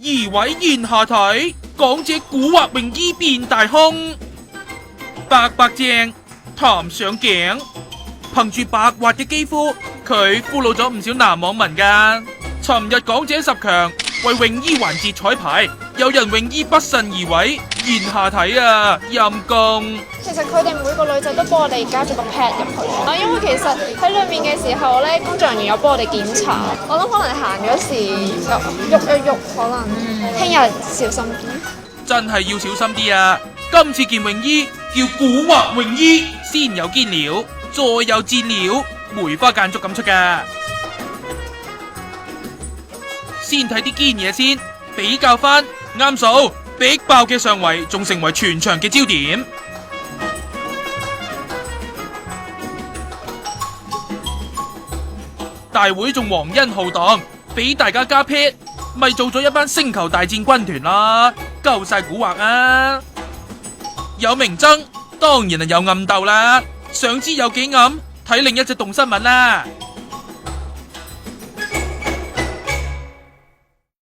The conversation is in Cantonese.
移位現下體，港姐古惑泳衣變大胸，白白淨，彈上頸，憑住白滑嘅肌膚，佢俘虜咗唔少男網民噶。尋日港姐十強為泳衣環節彩排，有人泳衣不慎移位現下體啊，陰公。其實佢哋每個女仔都幫我哋加咗個 pad 入去啊，因為其實喺裏面嘅時候咧，工作人員有幫我哋檢查。我諗可能行嗰時喐一喐，可能聽日小心啲。真係要小心啲啊！今次件泳衣叫古惑泳衣，先有堅料，再有戰料，梅花間竹咁出噶。先睇啲堅嘢先，比較翻啱數，逼爆嘅上圍仲成為全場嘅焦點。大會仲皇恩浩蕩，俾大家加 pad，咪做咗一班星球大戰軍團啦，夠晒蠱惑啊！有明爭，當然係有暗鬥啦。想知有幾暗？睇另一隻動新聞啦。